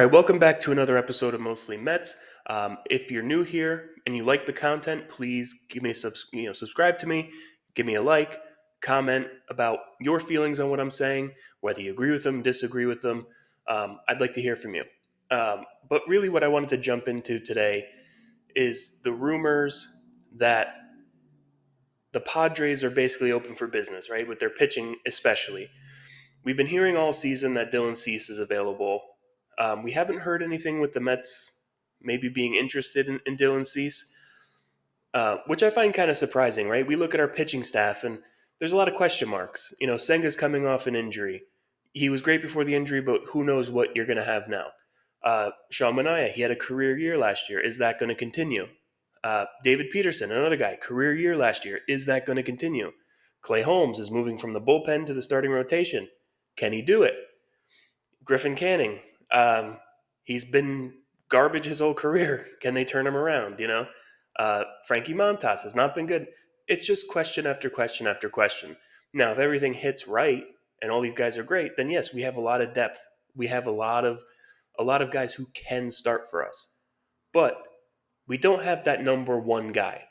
right, welcome back to another episode of Mostly Mets. If you're new here and you like the content, please give me subscribe to me, give me a like, comment about your feelings on what I'm saying, whether you agree with them, disagree with them. I'd like to hear from you. But really, what I wanted to jump into today is the rumors that the Padres are basically open for business, right? With their pitching, especially. We've been hearing all season that Dylan Cease is available. We haven't heard anything with the Mets maybe being interested in Dylan Cease, which I find kind of surprising, right? We look at our pitching staff and there's a lot of question marks. Senga's coming off an injury. He was great before the injury, but who knows what you're going to have now. Sean Manaea, he had a career year last year. Is that going to continue? David Peterson, another guy, career year last year. Is that going to continue? Clay Holmes is moving from the bullpen to the starting rotation. Can he do it? Griffin Canning, he's been garbage his whole career. Can they turn him around? Frankie Montas has not been good. It's just question after question after question. Now, if everything hits right and all these guys are great, then yes, we have a lot of depth. We have a lot of guys who can start for us, but we don't have that number one guy.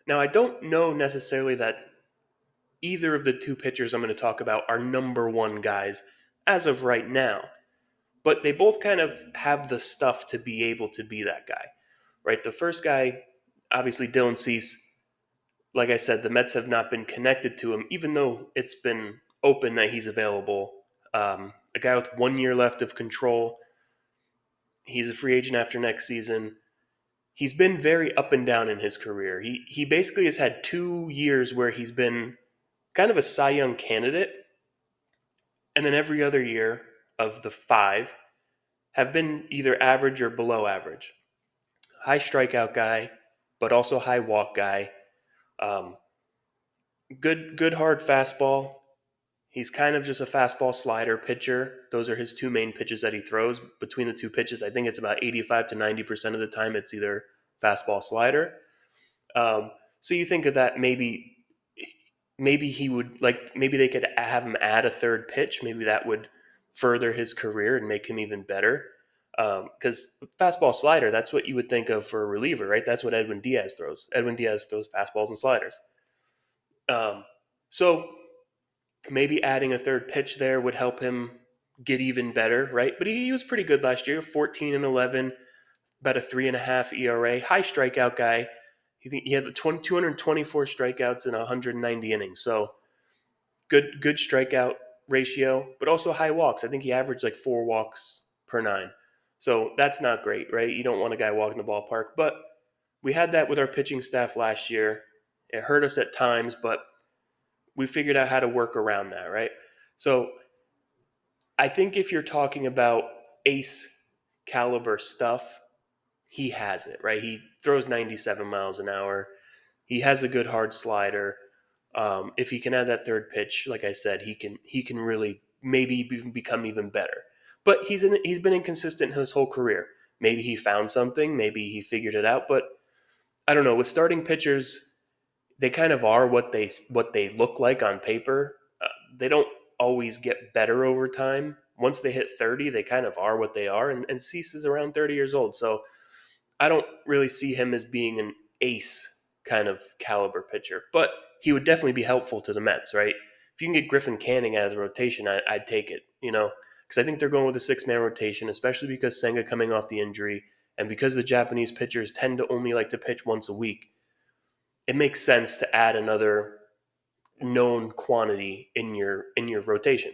Now, I don't know necessarily that either of the two pitchers I'm going to talk about are number one guys as of right now, but they both kind of have the stuff to be able to be that guy, right? The first guy, obviously Dylan Cease, like I said, the Mets have not been connected to him, even though it's been open that he's available. A guy with 1 year left of control. He's a free agent after next season. He's been very up and down in his career. He basically has had 2 years where he's been kind of a Cy Young candidate, and then every other year of the five have been either average or below average. High strikeout guy, but also high walk guy. Um, good hard fastball. He's kind of just a fastball slider pitcher. Those are his two main pitches that he throws. Between the two pitches, I think it's about 85 to 90% of the time it's either fastball slider. So you think of that, maybe he would like, maybe they could have him add a third pitch. Maybe that would further his career and make him even better. Because fastball slider, that's what you would think of for a reliever, right? That's what Edwin Diaz throws. Edwin Diaz throws fastballs and sliders. Um, so maybe adding a third pitch there would help him get even better, right? But he was pretty good last year, 14 and 11, about a 3.5 ERA, high strikeout guy. He had 224 strikeouts in 190 innings. So good strikeout ratio, but also high walks. I think he averaged like 4 walks per nine. So that's not great, right? You don't want a guy walking the ballpark. But we had that with our pitching staff last year. It hurt us at times, but we figured out how to work around that, right? So I think if you're talking about ace caliber stuff, he has it, right? He throws 97 miles an hour. He has a good hard slider. If he can add that third pitch, like I said, he can really maybe even become even better. But he's been inconsistent his whole career. Maybe he found something, maybe he figured it out. But I don't know. With starting pitchers, they kind of are what they look like on paper. They don't always get better over time. Once they hit 30, they kind of are what they are. And Cease is around 30 years old, so I don't really see him as being an ace kind of caliber pitcher, but he would definitely be helpful to the Mets, right? If you can get Griffin Canning out of the rotation, I'd take it, because I think they're going with a six-man rotation, especially because Senga coming off the injury, and because the Japanese pitchers tend to only like to pitch once a week. It makes sense to add another known quantity in your rotation.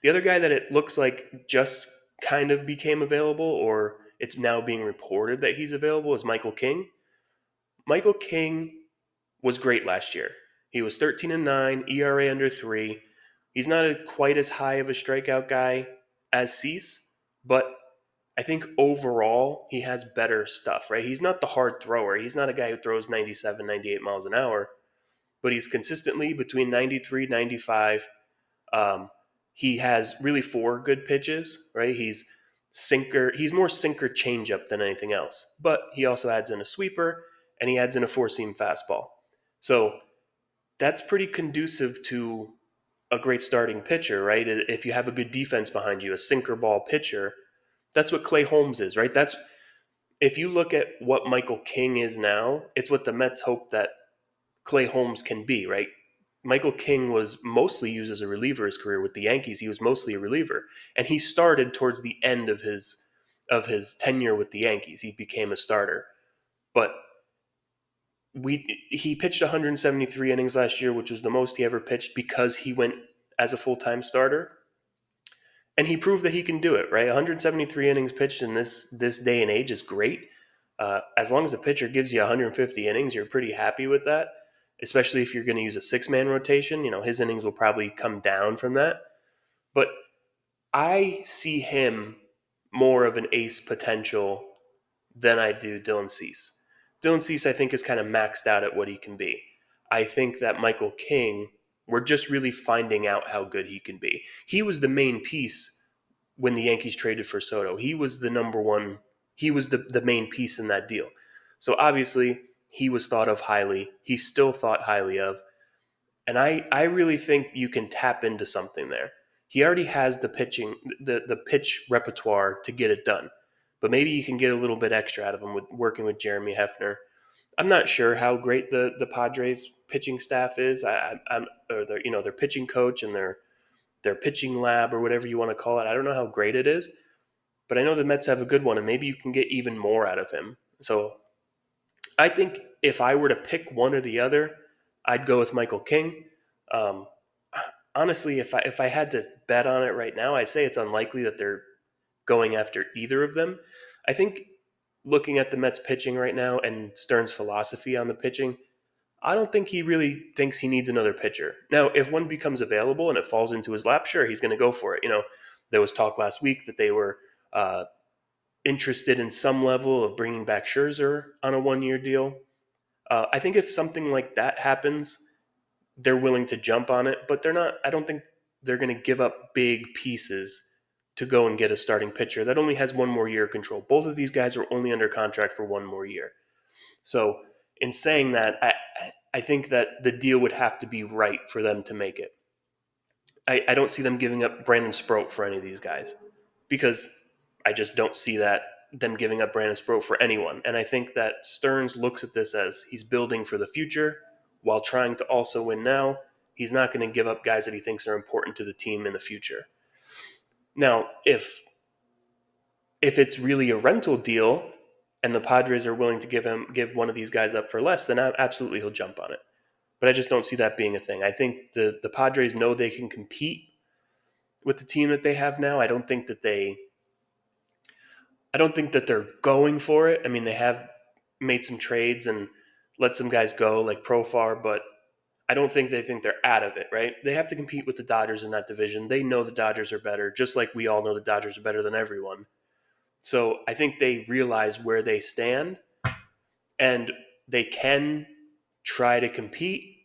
The other guy that it looks like just kind of became available, or it's now being reported that he's available, is Michael King. Michael King was great last year. He was 13 and 9, ERA under 3. He's not quite as high of a strikeout guy as Cease, but I think overall he has better stuff, right? He's not the hard thrower. He's not a guy who throws 97, 98 miles an hour, but he's consistently between 93, 95. Um, he has really four good pitches, right? He's more sinker changeup than anything else, but he also adds in a sweeper and he adds in a four seam fastball. So that's pretty conducive to a great starting pitcher, right? If you have a good defense behind you, a sinker ball pitcher, that's what Clay Holmes is, right? That's if you look at what Michael King is now, it's what the Mets hope that Clay Holmes can be, right? Michael King was mostly used as a reliever his career with the Yankees. He was mostly a reliever, and he started towards the end of his tenure with the Yankees. He became a starter, but he pitched 173 innings last year, which was the most he ever pitched because he went as a full time starter, and he proved that he can do it. Right, 173 innings pitched in this day and age is great. As long as a pitcher gives you 150 innings, you're pretty happy with that. Especially if you're going to use a 6-man rotation, his innings will probably come down from that. But I see him more of an ace potential than I do Dylan Cease. Dylan Cease, I think, is kind of maxed out at what he can be. I think that Michael King, we're just really finding out how good he can be. He was the main piece when the Yankees traded for Soto. He was the number one, he was the main piece in that deal. So obviously, he was thought of highly. He's still thought highly of. And I really think you can tap into something there. He already has the pitching, the pitch repertoire to get it done. But maybe you can get a little bit extra out of him with working with Jeremy Hefner. I'm not sure how great the Padres pitching staff is. I'm or their pitching coach and their pitching lab or whatever you want to call it. I don't know how great it is, but I know the Mets have a good one, and maybe you can get even more out of him. So I think if I were to pick one or the other, I'd go with Michael King. Um, Honestly, if I had to bet on it right now, I'd say it's unlikely that they're going after either of them. I think looking at the Mets pitching right now and Stern's philosophy on the pitching, I don't think he really thinks he needs another pitcher. Now, if one becomes available and it falls into his lap, sure, he's going to go for it. There was talk last week that they were interested in some level of bringing back Scherzer on a 1-year deal. I think if something like that happens, they're willing to jump on it, but they're not. I don't think they're going to give up big pieces to go and get a starting pitcher that only has 1 more year of control. Both of these guys are only under contract for 1 more year. So, in saying that, I think that the deal would have to be right for them to make it. I don't see them giving up Brandon Sproat for any of these guys because I just don't see that them giving up Brandon Sproat for anyone. And I think that Stearns looks at this as he's building for the future while trying to also win now. He's not going to give up guys that he thinks are important to the team in the future. Now, if it's really a rental deal and the Padres are willing to give one of these guys up for less, then absolutely he'll jump on it. But I just don't see that being a thing. I think the Padres know they can compete with the team that they have now. I don't think that they're going for it. I mean, they have made some trades and let some guys go like Profar, but I don't think they think they're out of it, right? They have to compete with the Dodgers in that division. They know the Dodgers are better, just like we all know the Dodgers are better than everyone. So I think they realize where they stand and they can try to compete.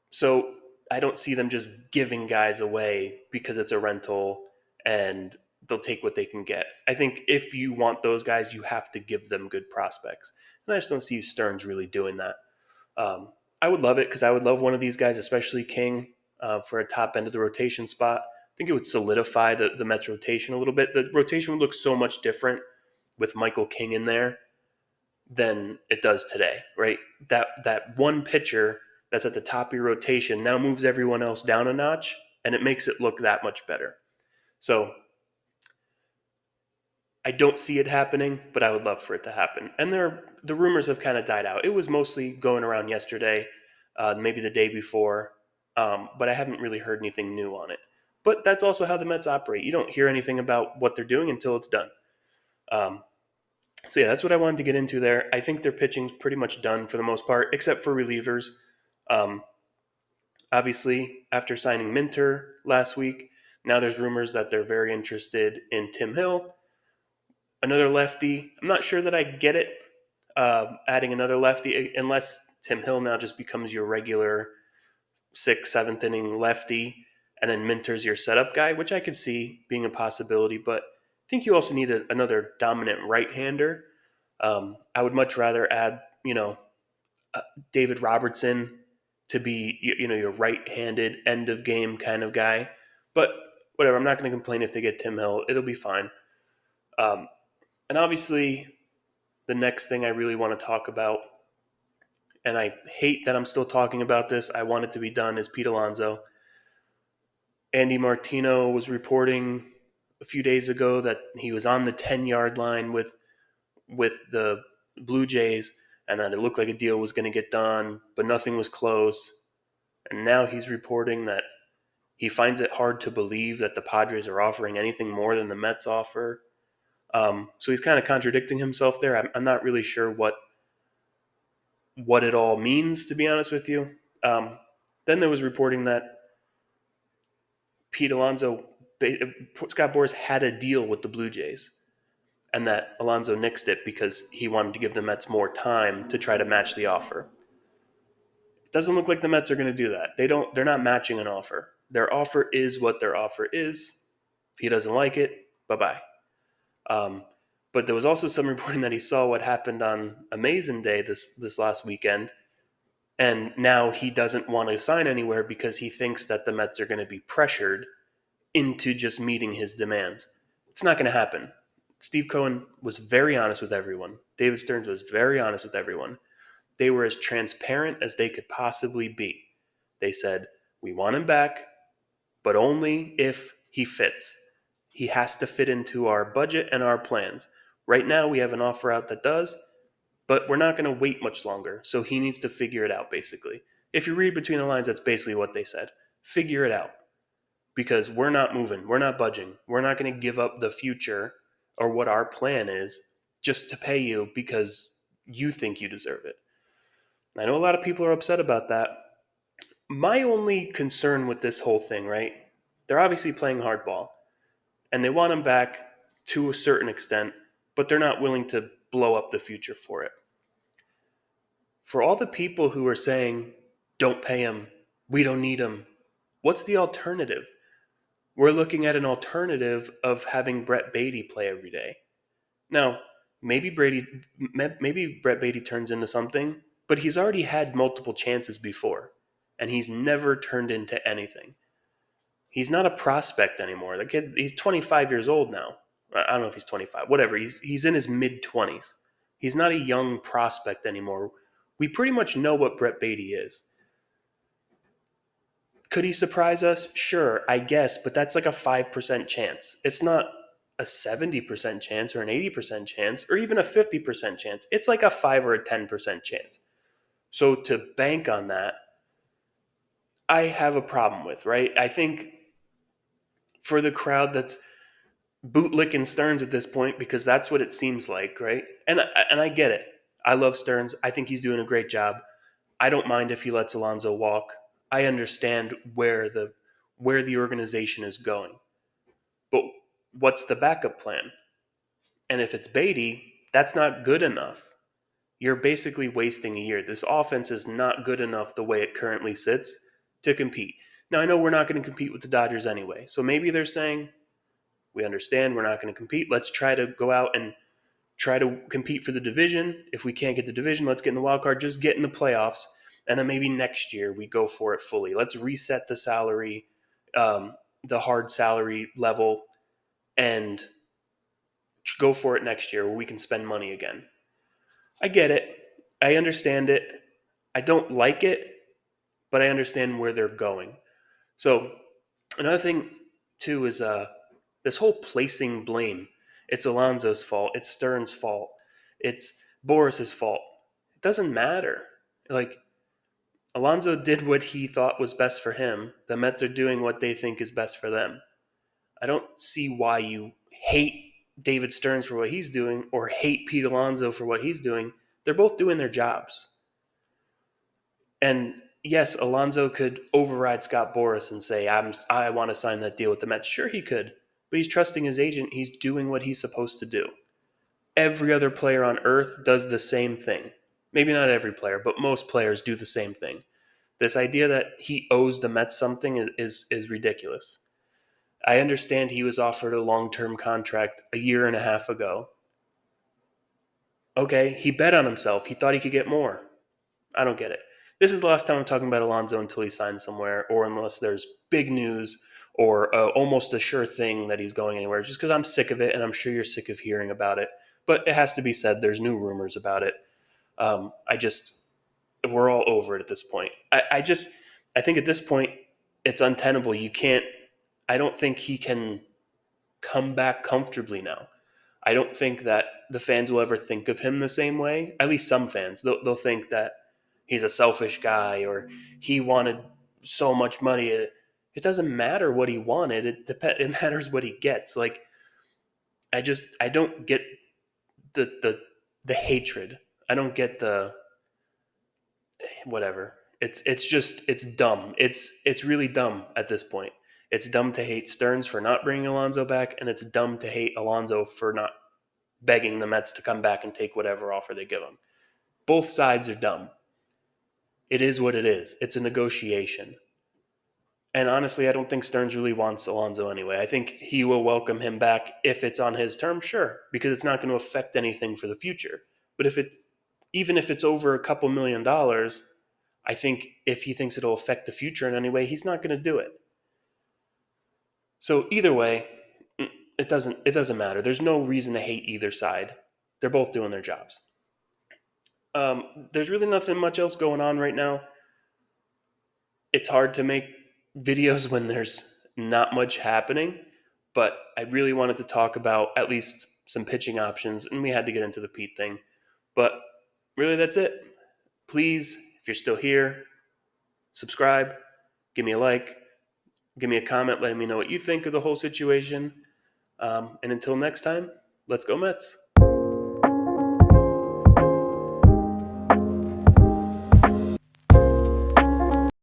So I don't see them just giving guys away because it's a rental and they'll take what they can get. I think if you want those guys, you have to give them good prospects. And I just don't see Stearns really doing that. Um, I would love it because I would love one of these guys, especially King, for a top end of the rotation spot. I think it would solidify the Mets rotation a little bit. The rotation would look so much different with Michael King in there than it does today, right? That one pitcher that's at the top of your rotation now moves everyone else down a notch, and it makes it look that much better. So I don't see it happening, but I would love for it to happen. And the rumors have kind of died out. It was mostly going around yesterday, maybe the day before, but I haven't really heard anything new on it. But that's also how the Mets operate. You don't hear anything about what they're doing until it's done. Um, so yeah, that's what I wanted to get into there. I think their pitching's pretty much done for the most part, except for relievers. Um, Obviously, after signing Minter last week, now there's rumors that they're very interested in Tim Hill, another lefty. I'm not sure that I get it, adding another lefty, unless Tim Hill now just becomes your regular sixth, seventh inning lefty, and then Minter's your setup guy, which I could see being a possibility. But I think you also need another dominant right-hander. I would much rather add, David Robertson to be your right-handed end of game kind of guy. But whatever, I'm not going to complain if they get Tim Hill. It'll be fine. Um, and obviously, the next thing I really want to talk about, and I hate that I'm still talking about this, I want it to be done, is Pete Alonso. Andy Martino was reporting a few days ago that he was on the 10-yard line with the Blue Jays, and that it looked like a deal was going to get done, but nothing was close. And now he's reporting that he finds it hard to believe that the Padres are offering anything more than the Mets offer. So he's kind of contradicting himself there. I'm not really sure what it all means, to be honest with you. Then there was reporting that Pete Alonso, Scott Boras had a deal with the Blue Jays, and that Alonso nixed it because he wanted to give the Mets more time to try to match the offer. It doesn't look like the Mets are going to do that. They're not matching an offer. Their offer is what their offer is. If he doesn't like it, bye-bye. Um, but there was also some reporting that he saw what happened on Amazing Day this last weekend, and now he doesn't want to sign anywhere because he thinks that the Mets are going to be pressured into just meeting his demands. It's not going to happen. Steve Cohen was very honest with everyone. David Stearns was very honest with everyone. They were as transparent as they could possibly be. They said, we want him back, but only if he fits. He has to fit into our budget and our plans. Right now, we have an offer out that does, but we're not going to wait much longer. So he needs to figure it out, basically. If you read between the lines, that's basically what they said. Figure it out. Because we're not moving. We're not budging. We're not going to give up the future or what our plan is just to pay you because you think you deserve it. I know a lot of people are upset about that. My only concern with this whole thing, right? They're obviously playing hardball and they want him back to a certain extent, but they're not willing to blow up the future for it. For all the people who are saying, don't pay him, we don't need him, what's the alternative? We're looking at an alternative of having Brett Beatty play every day. Now, maybe Brett Beatty turns into something, but he's already had multiple chances before, and he's never turned into anything. He's not a prospect anymore. The kid, he's 25 years old now. I don't know if he's 25. Whatever. He's in his mid 20s. He's not a young prospect anymore. We pretty much know what Brett Beatty is. Could he surprise us? Sure, I guess, but that's like a 5% chance. It's not a 70% chance or an 80% chance or even a 50% chance. It's like a 5 or a 10% chance. So to bank on that, I have a problem with, right? I think for the crowd that's bootlicking Stearns at this point, because that's what it seems like, right? And I get it. I love Stearns. I think he's doing a great job. I don't mind if he lets Alonso walk. I understand where the organization is going. But what's the backup plan? And if it's Beatty, that's not good enough. You're basically wasting a year. This offense is not good enough the way it currently sits to compete. Now, I know we're not going to compete with the Dodgers anyway. So maybe they're saying, we understand we're not going to compete. Let's try to go out and try to compete for the division. If we can't get the division, let's get in the wild card. Just get in the playoffs. And then maybe next year we go for it fully. Let's reset the salary, the hard salary level, and go for it next year where we can spend money again. I get it. I understand it. I don't like it, but I understand where they're going. So another thing too is this whole placing blame. It's Alonso's fault. It's Stearns' fault. It's Boris's fault. It doesn't matter. Like Alonso did what he thought was best for him. The Mets are doing what they think is best for them. I don't see why you hate David Stearns for what he's doing or hate Pete Alonso for what he's doing. They're both doing their jobs. And yes, Alonso could override Scott Boras and say, I want to sign that deal with the Mets. Sure, he could, but he's trusting his agent. He's doing what he's supposed to do. Every other player on earth does the same thing. Maybe not every player, but most players do the same thing. This idea that he owes the Mets something is ridiculous. I understand he was offered a long-term contract a year and a half ago. Okay, he bet on himself. He thought he could get more. I don't get it. this is the last time I'm talking about Alonso until he signs somewhere, or unless there's big news or almost a sure thing that he's going anywhere. Just because I'm sick of it, and I'm sure you're sick of hearing about it. But it has to be said, there's new rumors about it. I just we're all over it at this point. I think at this point it's untenable. You can't. I don't think he can come back comfortably now. I don't think that the fans will ever think of him the same way. At least some fans. They'll think that he's a selfish guy or he wanted so much money. It doesn't matter what he wanted. It matters what he gets. Like I don't get the hatred. I don't get the whatever. It's dumb. It's really dumb at this point. It's dumb to hate Stearns for not bringing Alonso back, and it's dumb to hate Alonso for not begging the Mets to come back and take whatever offer they give him. Both sides are dumb. It is what it is. It's a negotiation. And honestly, I don't think Stearns really wants Alonso anyway. I think he will welcome him back if it's on his terms, sure, because it's not going to affect anything for the future. But even if it's over a couple $1,000,000, I think if he thinks it'll affect the future in any way, he's not going to do it. So either way, it doesn't matter. There's no reason to hate either side. They're both doing their jobs. There's really nothing much else going on right now. It's hard to make videos when there's not much happening, but I really wanted to talk about at least some pitching options, and we had to get into the Pete thing. But really, that's it. Please, if you're still here, subscribe, give me a like, give me a comment, letting me know what you think of the whole situation. And until next time, let's go Mets.